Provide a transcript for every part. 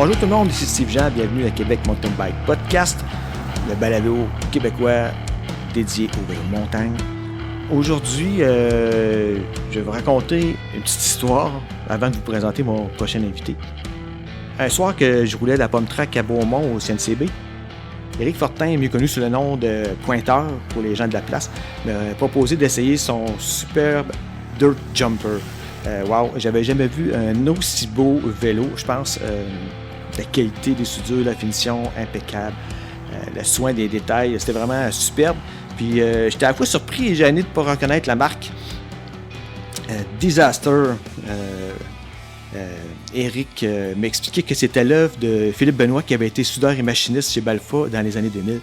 Bonjour tout le monde, ici Steve Jean, bienvenue à Québec Mountain Bike Podcast, le balado québécois dédié au vélo de montagne. Aujourd'hui, je vais vous raconter une petite histoire avant de vous présenter mon prochain invité. Un soir que je roulais la pomme track à Beaumont au CNCB, Éric Fortin, mieux connu sous le nom de Pointeur pour les gens de la place, m'a proposé d'essayer son superbe Dirt Jumper. Wow, j'avais jamais vu un aussi beau vélo, je pense. La qualité des soudures, la finition impeccable, le soin des détails, c'était vraiment superbe. Puis j'étais à la fois surpris et gêné de ne pas reconnaître la marque. Disaster. Eric m'a expliqué que c'était l'œuvre de Philippe Benoît qui avait été soudeur et machiniste chez Balfa dans les années 2000.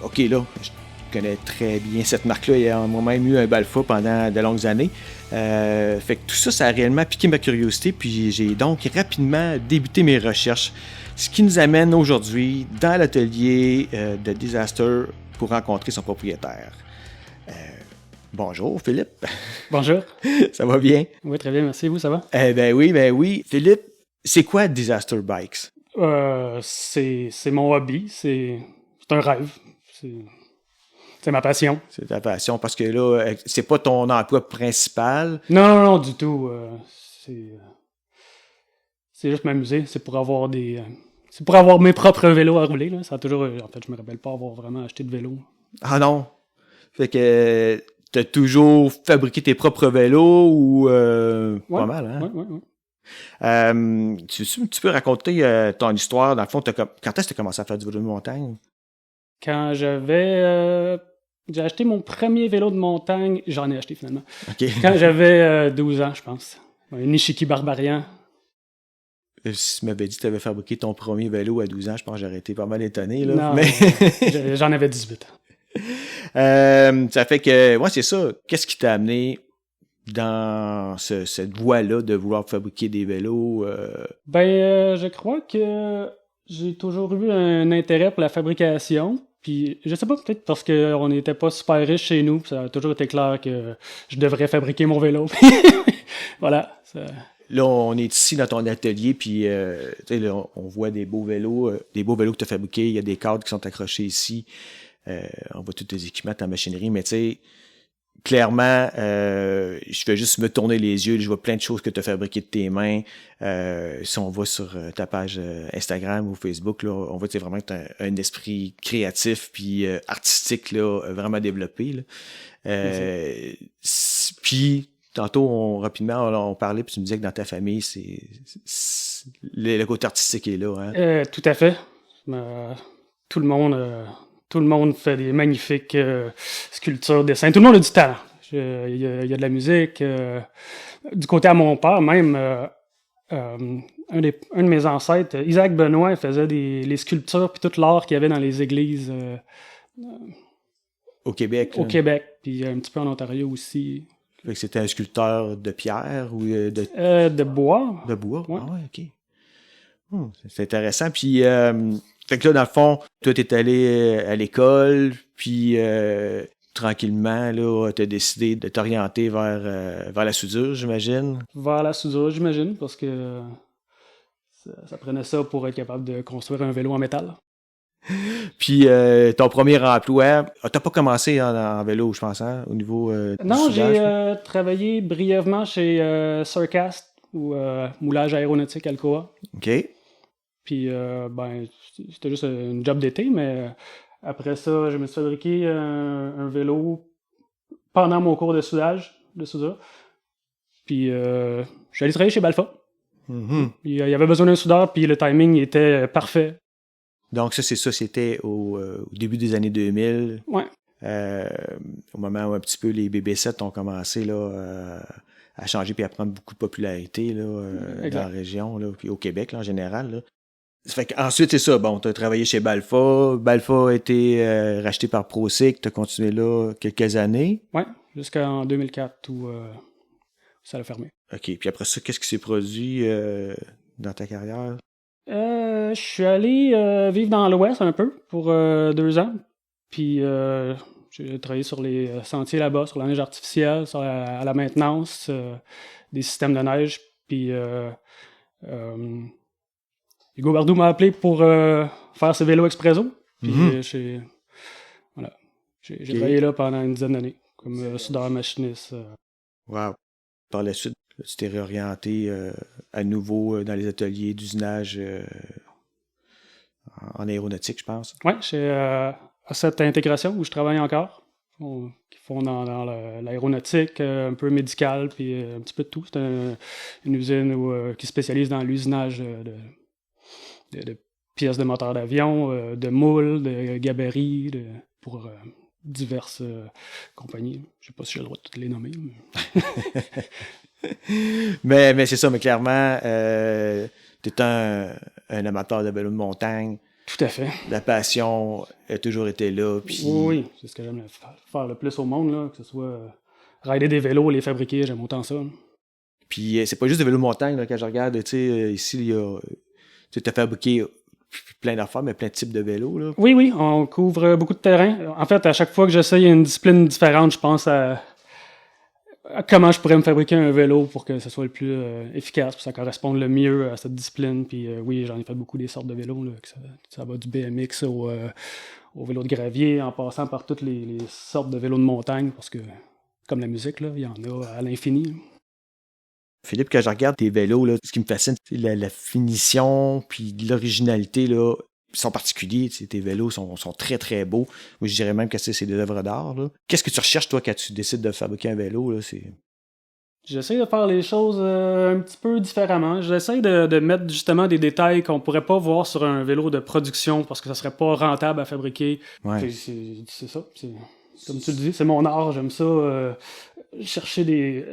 Ok, là, je connais très bien cette marque-là. Il y a moi-même eu un Balfa pendant de longues années. Fait que tout ça, ça a réellement piqué ma curiosité. Puis j'ai donc rapidement débuté mes recherches. Ce qui nous amène aujourd'hui dans l'atelier de Disaster pour rencontrer son propriétaire. Bonjour Philippe. Bonjour. Ça va bien? Oui, très bien, merci. Vous, ça va? Ben oui. Philippe, c'est quoi Disaster Bikes? C'est mon hobby, c'est un rêve, c'est ma passion. C'est ta passion parce que là, c'est pas ton emploi principal. Non, du tout. C'est juste m'amuser, c'est pour avoir mes propres vélos à rouler. Là. Ça a toujours, en fait, je me rappelle pas avoir vraiment acheté de vélo. Ah non? Fait que t'as toujours fabriqué tes propres vélos ou Ouais, pas mal, hein? Ouais. Tu peux raconter ton histoire, dans le fond, quand est-ce que tu as commencé à faire du vélo de montagne? Quand j'ai acheté mon premier vélo de montagne, j'en ai acheté finalement. Okay. Quand j'avais 12 ans, je pense. Un Nishiki Barbarian. Si tu m'avais dit que tu avais fabriqué ton premier vélo à 12 ans, je pense que j'aurais été pas mal étonné. Là. Non, mais... j'en avais 18 ans. Ça fait que, ouais, c'est ça. Qu'est-ce qui t'a amené dans cette voie-là de vouloir fabriquer des vélos? Je crois que j'ai toujours eu un intérêt pour la fabrication. Puis, je sais pas, peut-être parce qu'on n'était pas super riche chez nous. Ça a toujours été clair que je devrais fabriquer mon vélo. Voilà. Ça... Là, on est ici dans ton atelier, puis là, on voit des beaux vélos que tu as fabriqués. Il y a des cadres qui sont accrochés ici. On voit tous tes équipements, ta machinerie, mais tu sais, clairement, je fais juste me tourner les yeux, je vois plein de choses que tu as fabriquées de tes mains. Si on va sur ta page Instagram ou Facebook, là, on voit vraiment que tu as un esprit créatif puis artistique là, vraiment développé. Là. Puis, tantôt, rapidement, on parlait, puis tu me disais que dans ta famille, c'est le côté artistique est là. Hein? Tout à fait. Tout le monde fait des magnifiques sculptures, dessins. Tout le monde a du talent. Il y a de la musique. Du côté à mon père, même, un de mes ancêtres, Isaac Benoît, il faisait les sculptures puis tout l'art qu'il y avait dans les églises. Au Québec. Au Québec, puis un petit peu en Ontario aussi. Fait que c'était un sculpteur de pierre ou de bois. De bois? Ouais. Ah ouais, OK. C'est intéressant. Puis, fait que là, dans le fond, toi, t'es allé à l'école, puis tranquillement, là, t'as décidé de t'orienter vers la soudure, j'imagine? Vers la soudure, j'imagine, parce que ça prenait ça pour être capable de construire un vélo en métal. Puis, ton premier emploi, t'as pas commencé en vélo, je pense, hein, au niveau non, du soudage? J'ai travaillé brièvement chez Surcast, ou moulage aéronautique Alcoa. OK. Puis, c'était juste une job d'été, mais après ça, je me suis fabriqué un vélo pendant mon cours de soudure. Puis, je suis allé travailler chez Balfa. Mm-hmm. Il y avait besoin d'un soudeur, puis le timing était parfait. Donc, c'était au début des années 2000. Ouais. Au moment où un petit peu les BB7 ont commencé là, à changer puis à prendre beaucoup de popularité là, dans la région, là, puis au Québec là, en général. Là. Ça fait qu'ensuite, c'est ça. Bon, tu as travaillé chez Balfa. Balfa a été racheté par ProCyc. Tu as continué là quelques années. Oui, jusqu'en 2004 où ça a fermé. OK. Puis après ça, qu'est-ce qui s'est produit dans ta carrière? Je suis allé vivre dans l'Ouest un peu pour 2 ans. Puis j'ai travaillé sur les sentiers là-bas, sur la neige artificielle, à la maintenance des systèmes de neige. Puis Hugo Bardou m'a appelé pour faire ses vélos expresso. Puis voilà. J'ai travaillé là pendant une dizaine d'années, comme soudeur machiniste. Wow. Par la suite, tu t'es réorienté à nouveau dans les ateliers d'usinage en aéronautique, je pense. Oui, chez cette intégration où je travaille encore. Qui font dans l'aéronautique, un peu médical, puis un petit peu de tout. C'est une usine qui spécialise dans l'usinage de pièces de moteurs d'avion, de moules, de gabarits, pour diverses compagnies. Je sais pas si j'ai le droit de toutes les nommer. mais c'est ça, mais clairement, tu es un amateur de vélo de montagne. Tout à fait. La passion a toujours été là. Puis... Oui, c'est ce que j'aime faire le plus au monde, là, que ce soit rider des vélos, les fabriquer, j'aime autant ça. Là. Puis c'est pas juste des vélos de montagne, là, quand je regarde, tu sais, ici, il y a... Tu as fabriqué plein d'affaires, mais plein de types de vélos, là. Oui, on couvre beaucoup de terrain. En fait, à chaque fois que j'essaye une discipline différente, je pense à comment je pourrais me fabriquer un vélo pour que ce soit le plus efficace, pour que ça corresponde le mieux à cette discipline. Puis oui, j'en ai fait beaucoup des sortes de vélos, là, que ça va du BMX au vélo de gravier, en passant par toutes les sortes de vélos de montagne, parce que, comme la musique, là, il y en a à l'infini. Philippe, quand je regarde tes vélos, là, ce qui me fascine, c'est la finition, puis l'originalité, là. Ils sont particuliers, tes vélos sont très très beaux. Moi, je dirais même que c'est des œuvres d'art, là. Qu'est-ce que tu recherches, toi, quand tu décides de fabriquer un vélo, là? J'essaie de faire les choses un petit peu différemment. J'essaie de mettre justement des détails qu'on pourrait pas voir sur un vélo de production parce que ça serait pas rentable à fabriquer. Ouais. C'est ça. Comme tu le dis, c'est mon art. J'aime ça. Chercher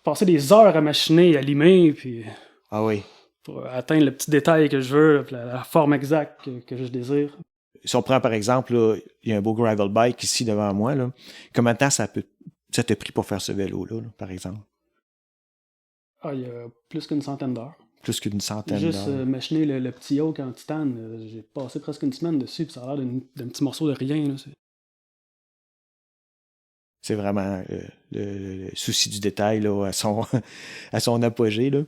passer des heures à machiner, à limer, puis... Ah oui. Pour atteindre le petit détail que je veux, la forme exacte que je désire. Si on prend par exemple, là, il y a un beau gravel bike ici devant moi, là. Combien de temps ça t'a pris pour faire ce vélo-là, là, par exemple? Ah, il y a plus qu'une centaine d'heures. Plus qu'une centaine d'heures. Juste machiner le petit yoke en titane, j'ai passé presque une semaine dessus, puis ça a l'air d'un petit morceau de rien. Là, c'est vraiment le souci du détail là, à son apogée, là.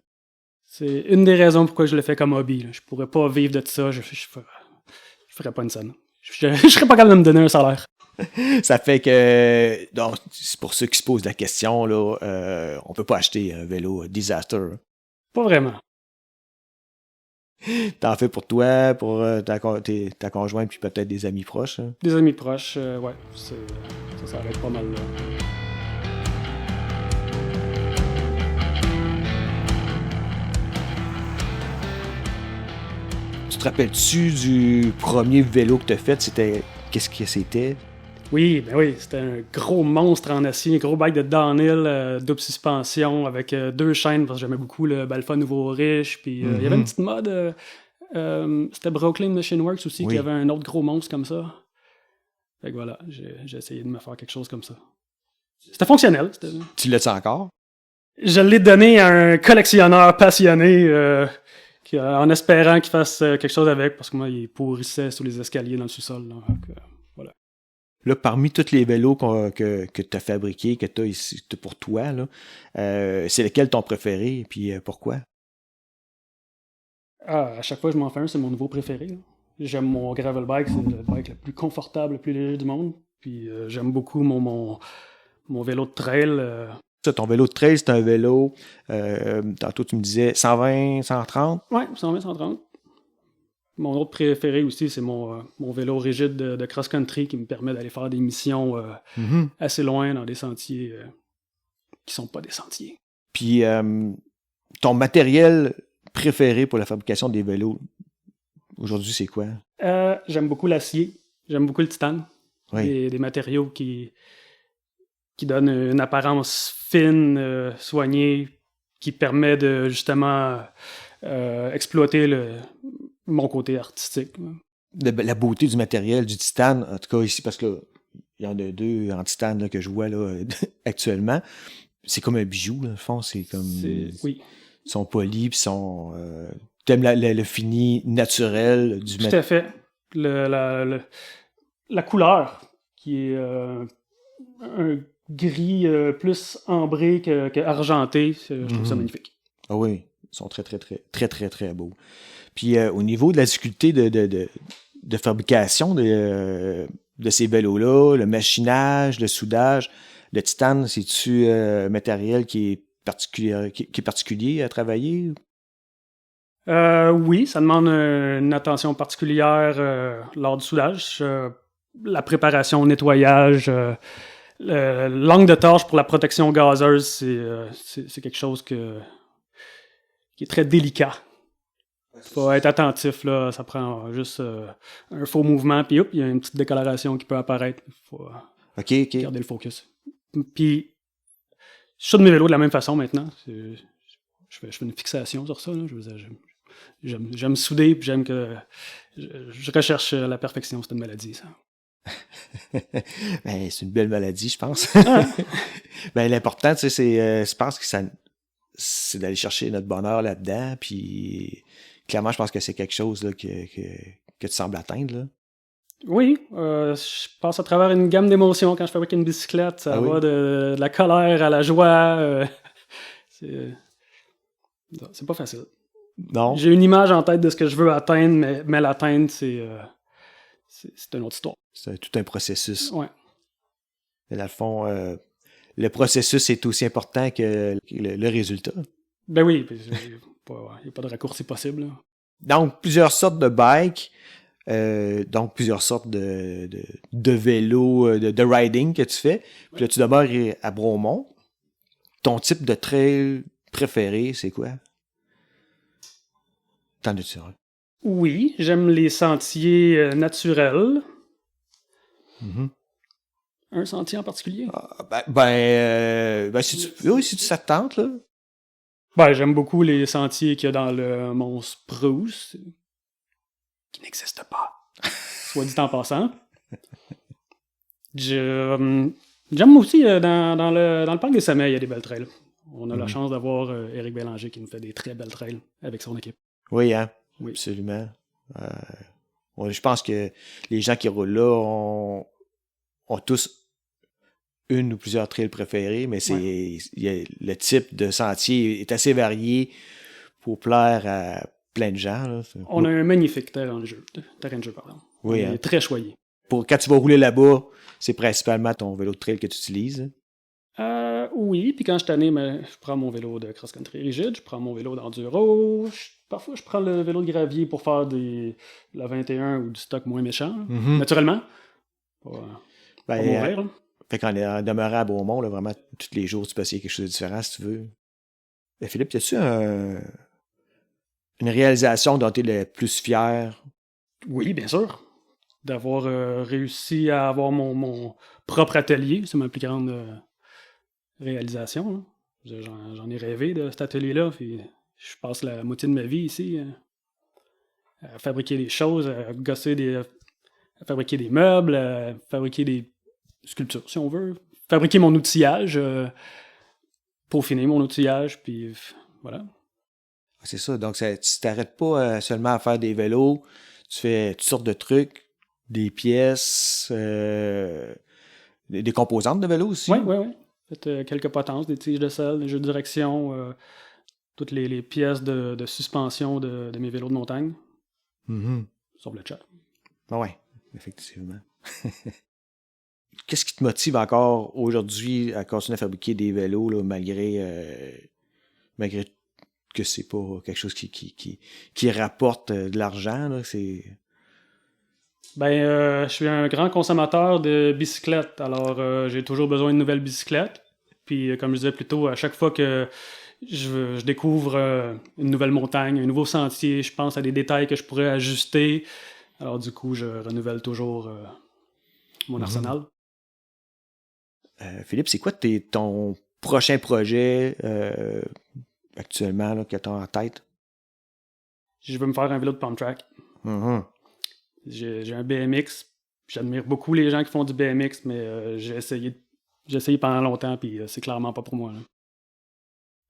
C'est une des raisons pourquoi je le fais comme hobby. Là. Je pourrais pas vivre de ça, je ferais pas une scène. Je serais pas capable de me donner un salaire. Ça fait que... Donc, c'est pour ceux qui se posent la question, là, on peut pas acheter un vélo Disaster. Pas vraiment. T'en fais pour toi, pour ta conjointe, puis peut-être des amis proches. Hein? Des amis proches, ouais. Ça va être pas mal, là. Tu te rappelles-tu du premier vélo que tu as fait? Qu'est-ce que c'était? Oui, c'était un gros monstre en acier, un gros bike de downhill, double suspension, avec 2 chaînes, parce que j'aimais beaucoup le Balfa Nouveau Riche, puis il y avait une petite mode, c'était Brooklyn Machine Works aussi, qui avait un autre gros monstre comme ça. Fait que voilà, j'ai essayé de me faire quelque chose comme ça. C'était fonctionnel. Tu l'as-tu encore? Je l'ai donné à un collectionneur passionné, en espérant qu'il fasse quelque chose avec, parce que moi, il pourrissait sous les escaliers dans le sous-sol. Là, donc, voilà. Là, parmi tous les vélos que tu as fabriqués, que tu as ici pour toi, là, c'est lequel ton préféré et puis pourquoi? À chaque fois que je m'en fais un, c'est mon nouveau préféré. Là. J'aime mon gravel bike, c'est le bike le plus confortable, le plus léger du monde. Puis j'aime beaucoup mon vélo de trail. Ton vélo de trail, c'est un vélo, tantôt tu me disais 120, 130? Oui, 120, 130. Mon autre préféré aussi, c'est mon vélo rigide de cross-country qui me permet d'aller faire des missions assez loin dans des sentiers qui sont pas des sentiers. Puis, ton matériel préféré pour la fabrication des vélos, aujourd'hui, c'est quoi? J'aime beaucoup l'acier. J'aime beaucoup le titane. Oui. Des matériaux qui donnent une apparence fine, soignée, qui permet de, justement, exploiter mon côté artistique. La beauté du matériel, du titane, en tout cas ici, parce que il y en a 2 en titane là, que je vois là, actuellement. C'est comme un bijou, là, au fond. C'est comme... Oui. Ils sont polis, puis sont... t'aimes le fini naturel du matériel. Tout à fait. La couleur, qui est un gris plus ambré que argenté, je trouve ça magnifique. Ah oui. sont très, très, très, très, très, très beaux. Puis au niveau de la difficulté de fabrication de ces vélos-là, le machinage, le soudage, le titane, c'est-tu un matériel qui est particulier à travailler? Oui, ça demande une attention particulière lors du soudage. La préparation, le nettoyage, l'angle de tâche pour la protection gazeuse, c'est quelque chose qui est très délicat. Faut être attentif, là. Ça prend juste un faux mouvement, puis hop, il y a une petite décoloration qui peut apparaître. Faut garder le focus. Puis, je soude mes vélos de la même façon maintenant. Je fais une fixation sur ça. Là. J'aime souder, puis j'aime que je recherche la perfection. C'est une maladie, ça. Ben, c'est une belle maladie, je pense. Ben, l'important, tu sais, je pense que c'est d'aller chercher notre bonheur là-dedans, puis clairement, je pense que c'est quelque chose là, que tu sembles atteindre, là. Oui, je passe à travers une gamme d'émotions quand je fabrique une bicyclette. Ça va de la colère à la joie. C'est pas facile. Non. J'ai une image en tête de ce que je veux atteindre, mais l'atteindre, c'est une autre histoire. C'est tout un processus. Ouais. Et dans le fond, le processus est aussi important que le résultat. Ben oui, il n'y a pas de raccourci possible. Là. Donc, plusieurs sortes de bikes, donc plusieurs sortes de vélos, de riding que tu fais. Puis là, tu demeures à Bromont. Ton type de trail préféré, c'est quoi? T'en as-tu un? Oui, j'aime les sentiers naturels. Mm-hmm. Un sentier en particulier? Si ça te tente, là. Ben, j'aime beaucoup les sentiers qu'il y a dans le Mont Spruce, qui n'existe pas, soit dit en passant. J'aime aussi, dans le parc des Sommets, il y a des belles trails. On a la chance d'avoir Éric Bélanger qui nous fait des très belles trails avec son équipe. Oui, hein? Oui. Absolument. Je pense que les gens qui roulent là ont tous une ou plusieurs trails préférés, mais le type de sentier est assez varié pour plaire à plein de gens. Là. On a un magnifique terrain de jeu. Oui, il est très choyé. Quand tu vas rouler là-bas, c'est principalement ton vélo de trail que tu utilises. Oui, puis quand je suis tanné, je prends mon vélo de cross-country rigide, je prends mon vélo d'enduro, parfois je prends le vélo de gravier pour faire la 21 ou du stock moins méchant, naturellement. Pour mourir, là. Fait qu'en demeurant à Beaumont, là, vraiment, tous les jours, tu peux essayer quelque chose de différent si tu veux. Et Philippe, y a-tu une réalisation dont tu es le plus fier? Oui, bien sûr. D'avoir réussi à avoir mon propre atelier, c'est ma plus grande réalisation. Là. J'en ai rêvé de cet atelier-là, puis je passe la moitié de ma vie ici à fabriquer des choses, à fabriquer des meubles, à fabriquer des sculptures, si on veut. Fabriquer mon outillage, peaufiner mon outillage, puis voilà. C'est ça, donc tu t'arrêtes pas seulement à faire des vélos, tu fais toutes sortes de trucs, des pièces, des composantes de vélos aussi. Oui. Faites quelques potences, des tiges de selle, des jeux de direction, toutes les pièces de suspension de mes vélos de montagne. Sur le chat. Oui, effectivement. Qu'est-ce qui te motive encore aujourd'hui à continuer à fabriquer des vélos là, malgré que c'est pas quelque chose qui rapporte de l'argent, là, c'est... Je suis un grand consommateur de bicyclettes, alors j'ai toujours besoin de nouvelles bicyclettes. Puis comme je disais plus tôt, à chaque fois que je découvre une nouvelle montagne, un nouveau sentier, je pense à des détails que je pourrais ajuster. Alors du coup, je renouvelle toujours mon arsenal. Philippe, c'est quoi ton prochain projet actuellement là, que tu as en tête? Je veux me faire un vélo de pump track. J'ai un BMX. J'admire beaucoup les gens qui font du BMX, mais j'ai essayé pendant longtemps, puis c'est clairement pas pour moi. Là.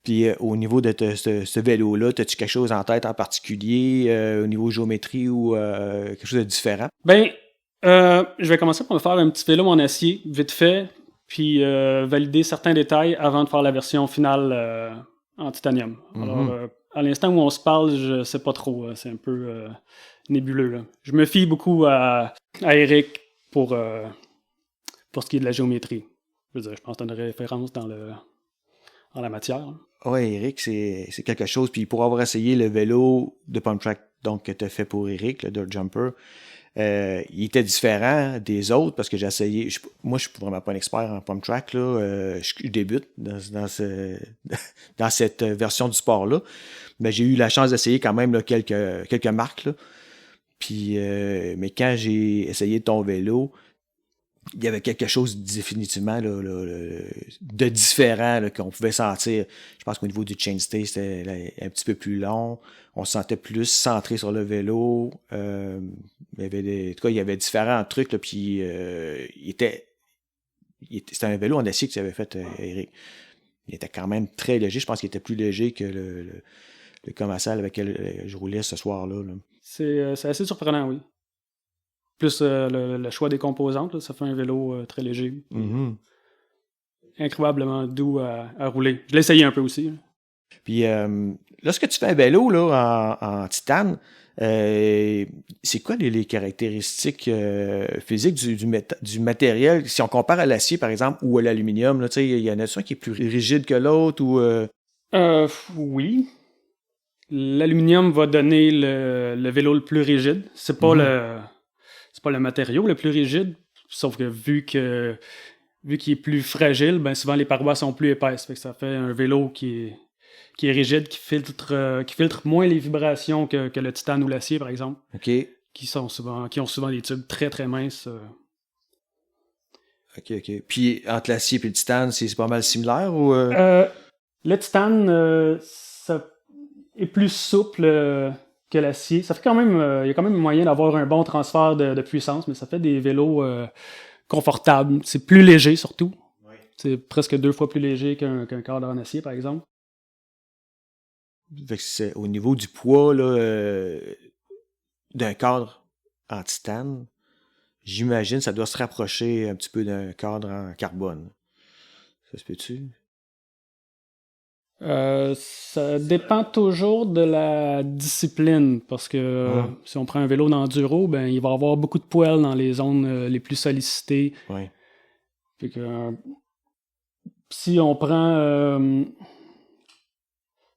Puis au niveau de ce vélo-là, as-tu quelque chose en tête en particulier au niveau géométrie ou quelque chose de différent? Je vais commencer par me faire un petit vélo en acier, vite fait, puis valider certains détails avant de faire la version finale en titanium. Alors, À l'instant où on se parle, je sais pas trop. C'est un peu nébuleux. Là. Je me fie beaucoup à Eric pour ce qui est de la géométrie. Je veux dire, je pense que tu as une référence dans la matière. Oui, Eric, c'est quelque chose. Puis pour avoir essayé le vélo de pump track donc, que tu as fait pour Eric, le Dirt Jumper, il était différent des autres parce que j'ai essayé. Moi, je suis vraiment pas un expert en pump track. Là, je débute dans cette version du sport-là. Mais j'ai eu la chance d'essayer quand même là, quelques marques. Là. Puis, mais quand j'ai essayé ton vélo, il y avait quelque chose définitivement là, de différent là, qu'on pouvait sentir. Je pense qu'au niveau du chainstay, c'était là, un petit peu plus long. On se sentait plus centré sur le vélo. Il y avait différents trucs. Là, puis c'était un vélo en acier que tu avais fait, Eric. Il était quand même très léger. Je pense qu'il était plus léger que le Commercial avec lequel je roulais ce soir-là. Là. C'est assez surprenant, oui. Plus le choix des composantes, là, ça fait un vélo très léger. Mm-hmm. Incroyablement doux à rouler. Je l'ai essayé un peu aussi. Là. Puis, lorsque tu fais un vélo là, en titane, c'est quoi les caractéristiques physiques du matériel? Si on compare à l'acier, par exemple, ou à l'aluminium, là, il y en a un qui est plus rigide que l'autre? Ou Oui. L'aluminium va donner le vélo le plus rigide. C'est pas le matériau le plus rigide, sauf que vu qu'il est plus fragile, ben souvent les parois sont plus épaisses. Fait que ça fait un vélo qui est rigide, qui filtre moins les vibrations que le titane ou l'acier, par exemple. OK. Qui ont souvent des tubes très très minces. OK. Puis entre l'acier et le titane, c'est pas mal similaire ou le titane, ça est plus souple que l'acier. Ça fait quand même, il y a quand même moyen d'avoir un bon transfert de puissance, mais ça fait des vélos confortables. C'est plus léger surtout. Oui. C'est presque 2 fois plus léger qu'un cadre en acier, par exemple. Fait que c'est au niveau du poids là, d'un cadre en titane, j'imagine ça doit se rapprocher un petit peu d'un cadre en carbone. Ça se peut-tu? Ça dépend toujours de la discipline parce que si on prend un vélo d'enduro, ben il va y avoir beaucoup de poils dans les zones les plus sollicitées. Ouais. Fait que si on prend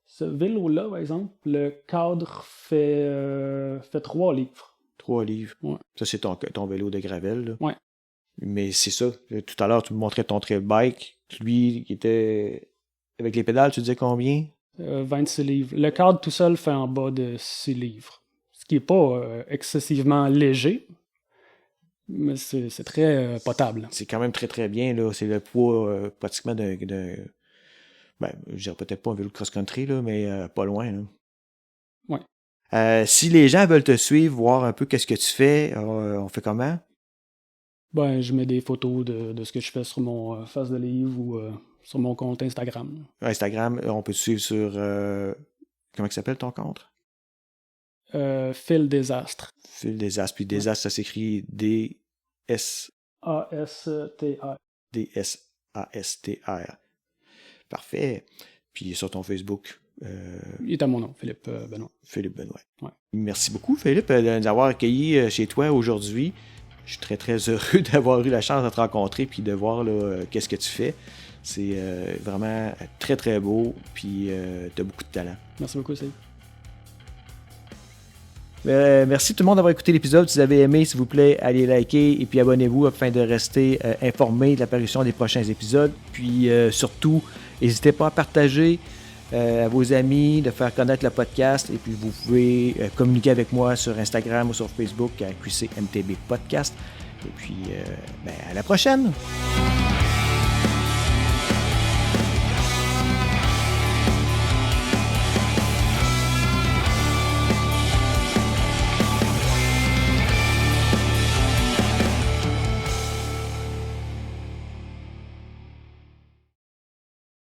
ce vélo-là, par exemple, le cadre fait 3 livres. 3 livres. Ouais. Ça, c'est ton vélo de gravel. Là. Ouais. Mais c'est ça. Tout à l'heure, tu me montrais ton trail bike. Lui, qui était avec les pédales, tu disais combien? 26 livres. Le cadre tout seul fait en bas de 6 livres. Ce qui n'est pas excessivement léger, mais c'est très potable. C'est quand même très très bien. Là. C'est le poids pratiquement d'un je dirais peut-être pas un vélo de cross-country, là, mais pas loin. Là. Ouais. Si les gens veulent te suivre, voir un peu qu'est-ce que tu fais, on fait comment? Ben, je mets des photos de ce que je fais sur mon face de livre ou sur mon compte Instagram. Instagram, on peut te suivre sur... comment il s'appelle ton compte? Fil Désastre. Fil Désastre. Puis Désastre, ça s'écrit D-S... A-S-T-R. D-S-A-S-T-R. Parfait. Puis sur ton Facebook... Il est à mon nom, Philippe Benoît. Philippe Benoît. Ouais. Merci beaucoup, Philippe, de nous avoir accueillis chez toi aujourd'hui. Je suis très, très heureux d'avoir eu la chance de te rencontrer puis de voir là, qu'est-ce que tu fais. C'est vraiment très, très beau, puis tu as beaucoup de talent. Merci beaucoup, Steve. Merci tout le monde d'avoir écouté l'épisode. Si vous avez aimé, s'il vous plaît, allez liker et puis abonnez-vous afin de rester informé de l'apparition des prochains épisodes. Puis surtout, n'hésitez pas à partager à vos amis, de faire connaître le podcast. Et puis vous pouvez communiquer avec moi sur Instagram ou sur Facebook à QCMTB Podcast. Et puis à la prochaine!